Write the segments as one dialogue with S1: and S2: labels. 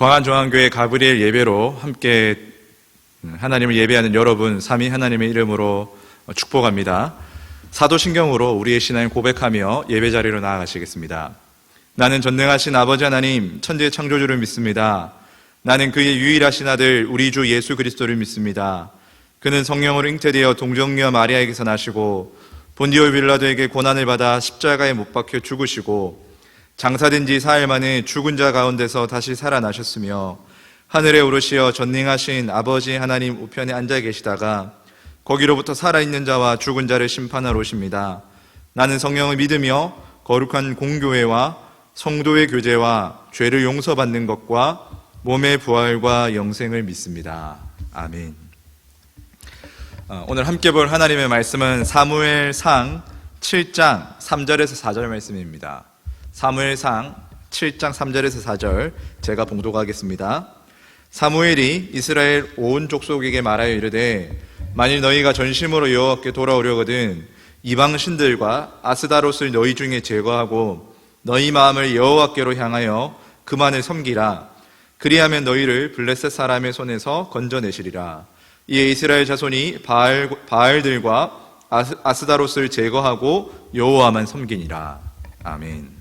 S1: 광안중앙교회 가브리엘 예배로 함께 하나님을 예배하는 여러분 삼위 하나님의 이름으로 축복합니다. 사도신경으로 우리의 신앙을 고백하며 예배 자리로 나아가시겠습니다. 나는 전능하신 아버지 하나님 천지의 창조주를 믿습니다. 나는 그의 유일하신 아들 우리 주 예수 그리스도를 믿습니다. 그는 성령으로 잉태되어 동정녀 마리아에게서 나시고 본디오 빌라도에게 고난을 받아 십자가에 못 박혀 죽으시고 장사된 지 사흘 만에 죽은 자 가운데서 다시 살아나셨으며 하늘에 오르시어 전능하신 아버지 하나님 우편에 앉아 계시다가 거기로부터 살아있는 자와 죽은 자를 심판하러 오십니다. 나는 성령을 믿으며 거룩한 공교회와 성도의 교제와 죄를 용서받는 것과 몸의 부활과 영생을 믿습니다. 아멘. 오늘 함께 볼 하나님의 말씀은 사무엘상 7장 3절에서 4절 말씀입니다. 사무엘상 7장 3절에서 4절 제가 봉독하겠습니다. 사무엘이 이스라엘 온 족속에게 말하여 이르되 만일 너희가 전심으로 여호와께 돌아오려거든 이방 신들과 아스다롯을 너희 중에 제거하고 너희 마음을 여호와께로 향하여 그만을 섬기라. 그리하면 너희를 블레셋 사람의 손에서 건져내시리라. 이에 이스라엘 자손이 바알들과 아스다롯을 제거하고 여호와만 섬기니라. 아멘.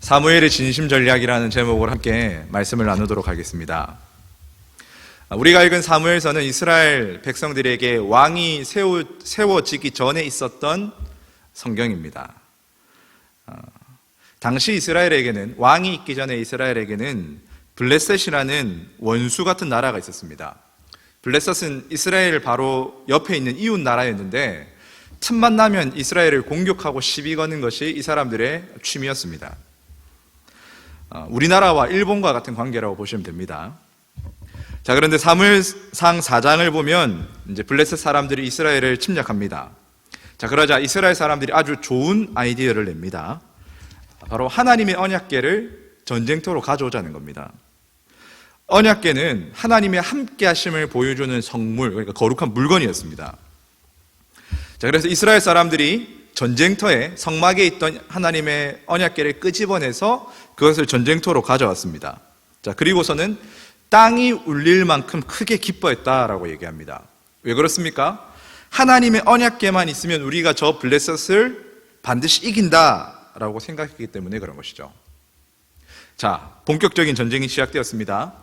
S1: 사무엘의 진심 전략이라는 제목으로 함께 말씀을 나누도록 하겠습니다. 우리가 읽은 사무엘서는 이스라엘 백성들에게 왕이 세워지기 전에 있었던 성경입니다. 당시 이스라엘에게는 왕이 있기 전에 이스라엘에게는 블레셋이라는 원수 같은 나라가 있었습니다. 블레셋은 이스라엘 바로 옆에 있는 이웃 나라였는데 틈만 나면 이스라엘을 공격하고 시비 거는 것이 이 사람들의 취미였습니다. 우리나라와 일본과 같은 관계라고 보시면 됩니다. 자, 그런데 사무엘상 4장을 보면 이제 블레셋 사람들이 이스라엘을 침략합니다. 자, 그러자 이스라엘 사람들이 아주 좋은 아이디어를 냅니다. 바로 하나님의 언약궤를 전쟁터로 가져오자는 겁니다. 언약궤는 하나님의 함께 하심을 보여주는 성물, 그러니까 거룩한 물건이었습니다. 자, 그래서 이스라엘 사람들이 전쟁터에 성막에 있던 하나님의 언약궤를 끄집어내서 그것을 전쟁터로 가져왔습니다. 자, 그리고서는 땅이 울릴 만큼 크게 기뻐했다라고 얘기합니다. 왜 그렇습니까? 하나님의 언약궤만 있으면 우리가 저 블레셋을 반드시 이긴다라고 생각했기 때문에 그런 것이죠. 자, 본격적인 전쟁이 시작되었습니다.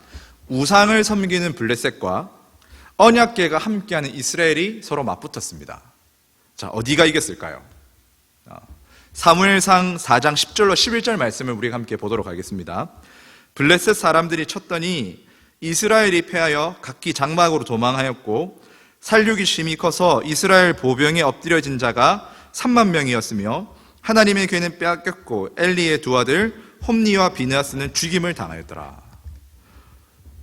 S1: 우상을 섬기는 블레셋과 언약궤가 함께하는 이스라엘이 서로 맞붙었습니다. 자, 어디가 이겼을까요? 사무엘상 4장 10절로 11절 말씀을 우리가 함께 보도록 하겠습니다. 블레셋 사람들이 쳤더니 이스라엘이 패하여 각기 장막으로 도망하였고 살육이 심히 커서 이스라엘 보병에 엎드려진 자가 3만 명이었으며 하나님의 궤는 빼앗겼고 엘리의 두 아들 홈니와 비느하스는 죽임을 당하였더라.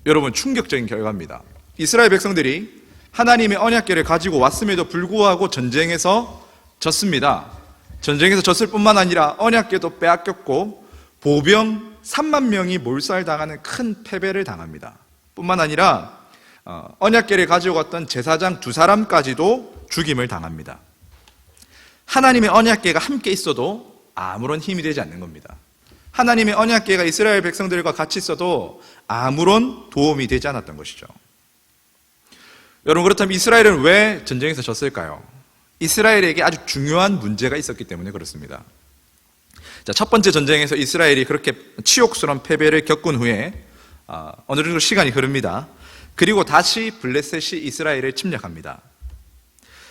S1: 여러분, 충격적인 결과입니다. 이스라엘 백성들이 하나님의 언약궤를 가지고 왔음에도 불구하고 전쟁에서 졌습니다. 전쟁에서 졌을 뿐만 아니라 언약궤도 빼앗겼고 보병 3만 명이 몰살당하는 큰 패배를 당합니다. 뿐만 아니라 언약궤를 가지고 왔던 제사장 2사람까지도 죽임을 당합니다. 하나님의 언약궤가 함께 있어도 아무런 힘이 되지 않는 겁니다. 하나님의 언약궤가 이스라엘 백성들과 같이 있어도 아무런 도움이 되지 않았던 것이죠. 여러분, 그렇다면 이스라엘은 왜 전쟁에서 졌을까요? 이스라엘에게 아주 중요한 문제가 있었기 때문에 그렇습니다. 자, 첫 번째 전쟁에서 이스라엘이 그렇게 치욕스러운 패배를 겪은 후에 어느 정도 시간이 흐릅니다. 그리고 다시 블레셋이 이스라엘을 침략합니다.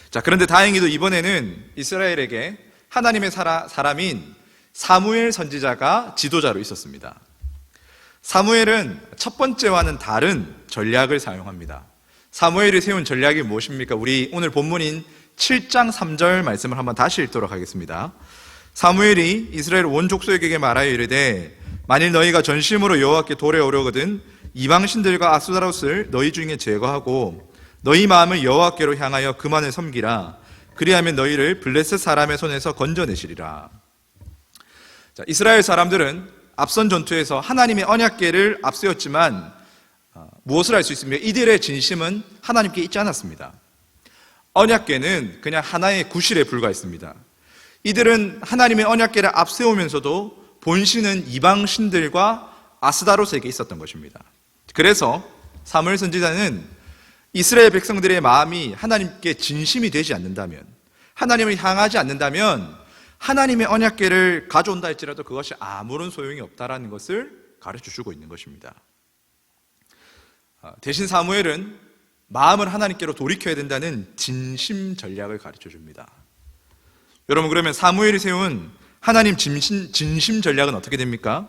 S1: 자, 그런데 다행히도 이번에는 이스라엘에게 하나님의 사람인 사무엘 선지자가 지도자로 있었습니다. 사무엘은 첫 번째와는 다른 전략을 사용합니다. 사무엘이 세운 전략이 무엇입니까? 우리 오늘 본문인 7장 3절 말씀을 한번 다시 읽도록 하겠습니다. 사무엘이 이스라엘 온 족속에게 말하여 이르되 만일 너희가 전심으로 여호와께 돌아오려거든 이방 신들과 아스다롯을 너희 중에 제거하고 너희 마음을 여호와께로 향하여 그만을 섬기라. 그리하면 너희를 블레셋 사람의 손에서 건져내시리라. 자, 이스라엘 사람들은 앞선 전투에서 하나님의 언약궤를 앞세웠지만 무엇을 할 수 있습니까? 이들의 진심은 하나님께 있지 않았습니다. 언약궤는 그냥 하나의 구실에 불과했습니다. 이들은 하나님의 언약궤를 앞세우면서도 본신은 이방 신들과 아스다로스에게 있었던 것입니다. 그래서 사무엘 선지자는 이스라엘 백성들의 마음이 하나님께 진심이 되지 않는다면, 하나님을 향하지 않는다면 하나님의 언약궤를 가져온다 할지라도 그것이 아무런 소용이 없다라는 것을 가르쳐주고 있는 것입니다. 대신 사무엘은 마음을 하나님께로 돌이켜야 된다는 진심 전략을 가르쳐줍니다. 여러분, 그러면 사무엘이 세운 하나님 진심 전략은 어떻게 됩니까?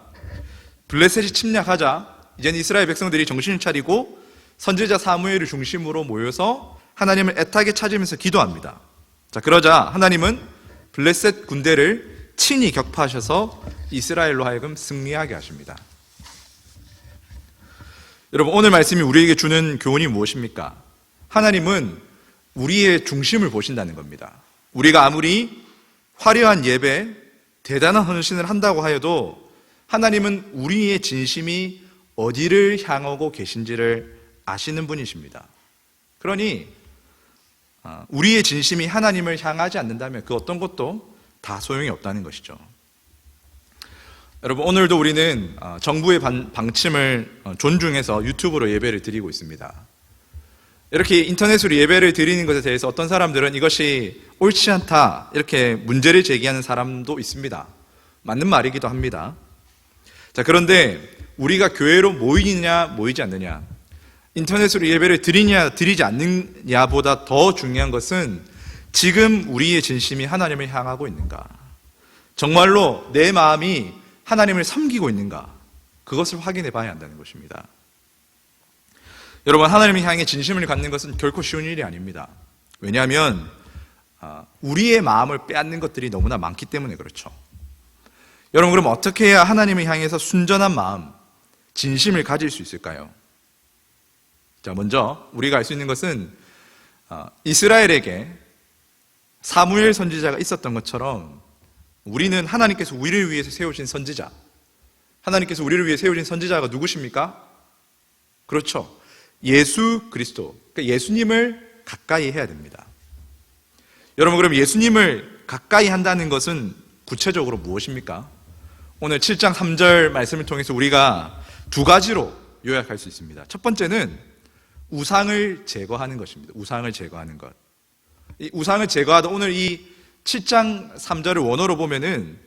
S1: 블레셋이 침략하자 이제는 이스라엘 백성들이 정신을 차리고 선지자 사무엘을 중심으로 모여서 하나님을 애타게 찾으면서 기도합니다. 자, 그러자 하나님은 블레셋 군대를 친히 격파하셔서 이스라엘로 하여금 승리하게 하십니다. 여러분, 오늘 말씀이 우리에게 주는 교훈이 무엇입니까? 하나님은 우리의 중심을 보신다는 겁니다. 우리가 아무리 화려한 예배, 대단한 헌신을 한다고 하여도 하나님은 우리의 진심이 어디를 향하고 계신지를 아시는 분이십니다. 그러니 우리의 진심이 하나님을 향하지 않는다면 그 어떤 것도 다 소용이 없다는 것이죠. 여러분, 오늘도 우리는 정부의 방침을 존중해서 유튜브로 예배를 드리고 있습니다. 이렇게 인터넷으로 예배를 드리는 것에 대해서 어떤 사람들은 이것이 옳지 않다 이렇게 문제를 제기하는 사람도 있습니다. 맞는 말이기도 합니다. 자, 그런데 우리가 교회로 모이느냐 모이지 않느냐, 인터넷으로 예배를 드리냐 드리지 않느냐보다 더 중요한 것은 지금 우리의 진심이 하나님을 향하고 있는가, 정말로 내 마음이 하나님을 섬기고 있는가, 그것을 확인해 봐야 한다는 것입니다. 여러분, 하나님을 향해 진심을 갖는 것은 결코 쉬운 일이 아닙니다. 왜냐하면 우리의 마음을 빼앗는 것들이 너무나 많기 때문에 그렇죠. 여러분, 그럼 어떻게 해야 하나님을 향해서 순전한 마음, 진심을 가질 수 있을까요? 자, 먼저 우리가 알 수 있는 것은 이스라엘에게 사무엘 선지자가 있었던 것처럼 우리는 하나님께서 우리를 위해서 세우신 선지자, 하나님께서 우리를 위해 세우신 선지자가 누구십니까? 그렇죠. 예수 그리스도, 그러니까 예수님을 가까이 해야 됩니다. 여러분, 그럼 예수님을 가까이 한다는 것은 구체적으로 무엇입니까? 오늘 7장 3절 말씀을 통해서 우리가 두 가지로 요약할 수 있습니다. 첫 번째는 우상을 제거하는 것입니다. 우상을 제거하는 것. 이 우상을 제거하다, 오늘 이 7장 3절을 원어로 보면은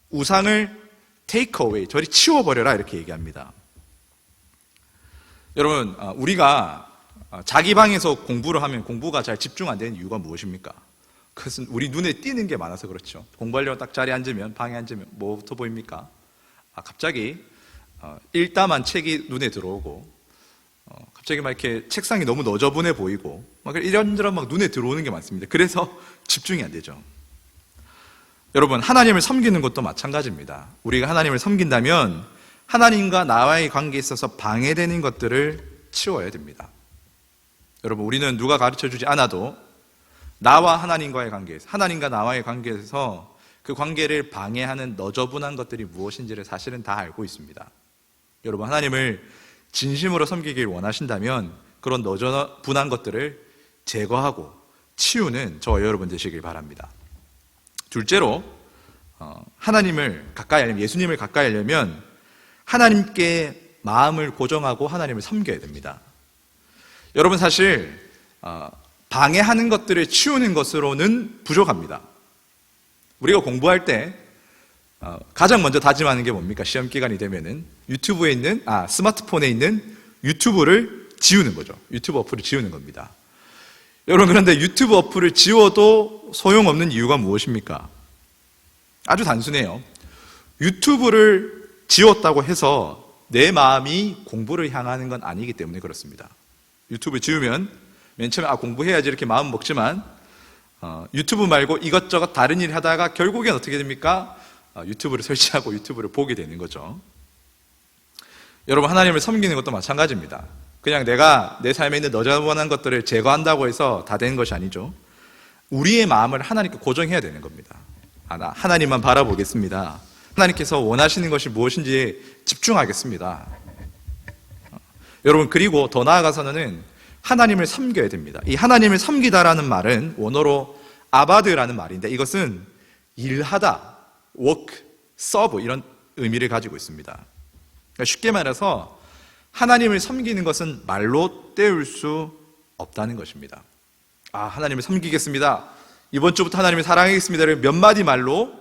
S1: 우상을 take away, 저리 치워버려라 이렇게 얘기합니다. 여러분, 우리가 자기 방에서 공부를 하면 공부가 잘 집중 안 되는 이유가 무엇입니까? 그것은 우리 눈에 띄는 게 많아서 그렇죠. 공부하려고 딱 자리에 앉으면, 방에 앉으면 뭐부터 보입니까? 갑자기 읽다만 책이 눈에 들어오고, 갑자기 막 이렇게 책상이 너무 너저분해 보이고, 막 이런저런 막 눈에 들어오는 게 많습니다. 그래서 집중이 안 되죠. 여러분, 하나님을 섬기는 것도 마찬가지입니다. 우리가 하나님을 섬긴다면 하나님과 나와의 관계에 있어서 방해되는 것들을 치워야 됩니다. 여러분, 우리는 누가 가르쳐주지 않아도 나와 하나님과의 관계에서, 하나님과 나와의 관계에서 그 관계를 방해하는 너저분한 것들이 무엇인지를 사실은 다 알고 있습니다. 여러분, 하나님을 진심으로 섬기길 원하신다면 그런 너저분한 것들을 제거하고 치우는 저와 여러분 되시길 바랍니다. 둘째로, 하나님을 가까이 하려면, 예수님을 가까이 하려면 하나님께 마음을 고정하고 하나님을 섬겨야 됩니다. 여러분, 사실 방해하는 것들을 치우는 것으로는 부족합니다. 우리가 공부할 때 가장 먼저 다짐하는 게 뭡니까? 시험 기간이 되면은 유튜브에 있는, 스마트폰에 있는 유튜브를 지우는 거죠. 유튜브 어플을 지우는 겁니다. 여러분, 그런데 유튜브 어플을 지워도 소용없는 이유가 무엇입니까? 아주 단순해요. 유튜브를 지웠다고 해서 내 마음이 공부를 향하는 건 아니기 때문에 그렇습니다. 유튜브 지우면 맨 처음에 공부해야지 이렇게 마음 먹지만 유튜브 말고 이것저것 다른 일 하다가 결국엔 어떻게 됩니까? 유튜브를 설치하고 유튜브를 보게 되는 거죠. 여러분, 하나님을 섬기는 것도 마찬가지입니다. 그냥 내가 내 삶에 있는 너저분한 것들을 제거한다고 해서 다 되는 것이 아니죠. 우리의 마음을 하나님께 고정해야 되는 겁니다. 나 하나님만 바라보겠습니다. 하나님께서 원하시는 것이 무엇인지 집중하겠습니다. 여러분, 그리고 더 나아가서는 하나님을 섬겨야 됩니다. 이 하나님을 섬기다라는 말은 원어로 아바드라는 말인데 이것은 일하다, work, serve 이런 의미를 가지고 있습니다. 그러니까 쉽게 말해서 하나님을 섬기는 것은 말로 때울 수 없다는 것입니다. 하나님을 섬기겠습니다. 이번 주부터 하나님을 사랑하겠습니다를 몇 마디 말로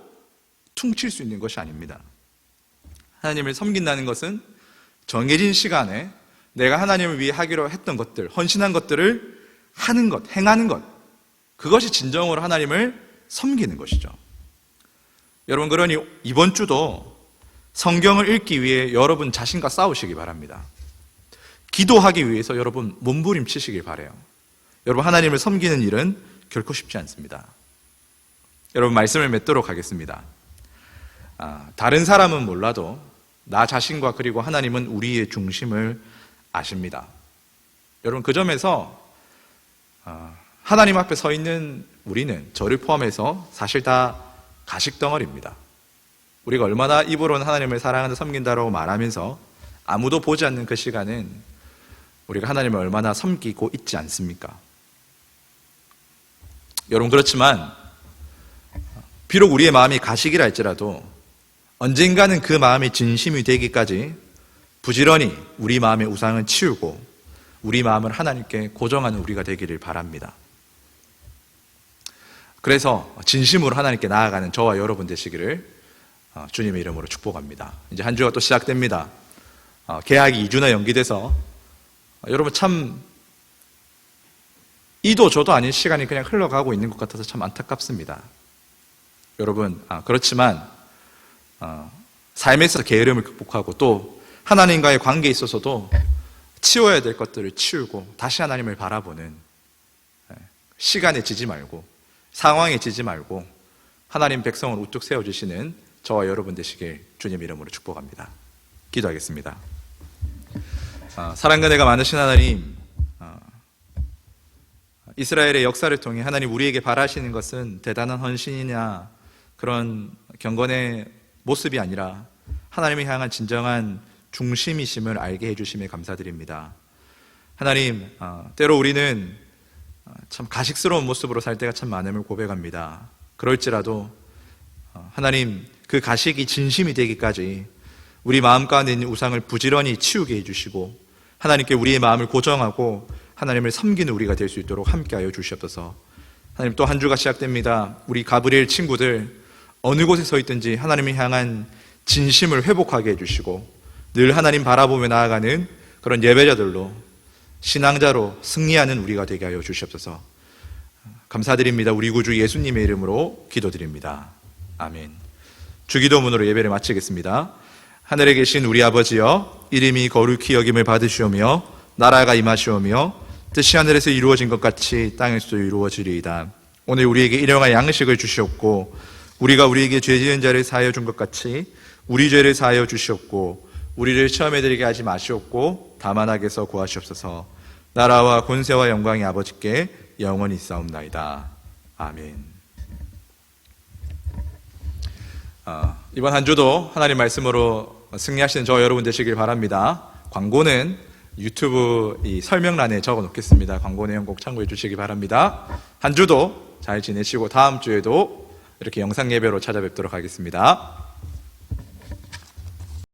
S1: 퉁칠 수 있는 것이 아닙니다. 하나님을 섬긴다는 것은 정해진 시간에 내가 하나님을 위해 하기로 했던 것들, 헌신한 것들을 하는 것, 행하는 것, 그것이 진정으로 하나님을 섬기는 것이죠. 여러분, 그러니 이번 주도 성경을 읽기 위해 여러분 자신과 싸우시기 바랍니다. 기도하기 위해서 여러분 몸부림치시길 바라요. 여러분, 하나님을 섬기는 일은 결코 쉽지 않습니다. 여러분, 말씀을 맺도록 하겠습니다. 다른 사람은 몰라도 나 자신과 그리고 하나님은 우리의 중심을 아십니다. 여러분, 그 점에서 하나님 앞에 서 있는 우리는, 저를 포함해서 사실 다 가식덩어리입니다. 우리가 얼마나 입으로는 하나님을 사랑한다, 섬긴다라고 말하면서 아무도 보지 않는 그 시간은 우리가 하나님을 얼마나 섬기고 있지 않습니까? 여러분, 그렇지만 비록 우리의 마음이 가식이라 할지라도 언젠가는 그 마음이 진심이 되기까지 부지런히 우리 마음의 우상을 치우고 우리 마음을 하나님께 고정하는 우리가 되기를 바랍니다. 그래서 진심으로 하나님께 나아가는 저와 여러분 되시기를 주님의 이름으로 축복합니다. 이제 한 주가 또 시작됩니다. 개학이 2주나 연기돼서 여러분 참 이도 저도 아닌 시간이 그냥 흘러가고 있는 것 같아서 참 안타깝습니다. 여러분, 그렇지만 삶에서 게으름을 극복하고 또 하나님과의 관계에 있어서도 치워야 될 것들을 치우고 다시 하나님을 바라보는, 시간에 지지 말고 상황에 지지 말고 하나님 백성을 우뚝 세워주시는 저와 여러분 되시길 주님 이름으로 축복합니다. 기도하겠습니다. 사랑과 은혜가 많으신 하나님, 이스라엘의 역사를 통해 하나님 우리에게 바라시는 것은 대단한 헌신이냐 그런 경건의 모습이 아니라 하나님을 향한 진정한 중심이심을 알게 해주심에 감사드립니다. 하나님, 때로 우리는 참 가식스러운 모습으로 살 때가 참 많음을 고백합니다. 그럴지라도 하나님, 그 가식이 진심이 되기까지 우리 마음 가운데 있는 우상을 부지런히 치우게 해주시고 하나님께 우리의 마음을 고정하고 하나님을 섬기는 우리가 될 수 있도록 함께하여 주시옵소서. 하나님, 또 한 주가 시작됩니다. 우리 가브리엘 친구들 어느 곳에 서 있든지 하나님을 향한 진심을 회복하게 해주시고 늘 하나님 바라보며 나아가는 그런 예배자들로, 신앙자로 승리하는 우리가 되게 하여 주시옵소서. 감사드립니다. 우리 구주 예수님의 이름으로 기도드립니다. 아멘. 주기도문으로 예배를 마치겠습니다. 하늘에 계신 우리 아버지여, 이름이 거룩히 여김을 받으시오며 나라가 임하시오며 뜻이 하늘에서 이루어진 것 같이 땅에서도 이루어지리이다. 오늘 우리에게 일용할 양식을 주시옵고 우리가 우리에게 죄 지은 자를 사하여 준 것 같이 우리 죄를 사하여 주시옵고 우리를 시험에 들게 하지 마시옵고 다만 악에서 구하시옵소서. 나라와 권세와 영광이 아버지께 영원히 있사옵나이다. 아멘. 이번 한 주도 하나님 말씀으로 승리하시는 저와 여러분 되시길 바랍니다. 광고는 유튜브 이 설명란에 적어 놓겠습니다. 광고 내용 꼭 참고해 주시기 바랍니다. 한 주도 잘 지내시고 다음 주에도 이렇게 영상 예배로 찾아뵙도록 하겠습니다.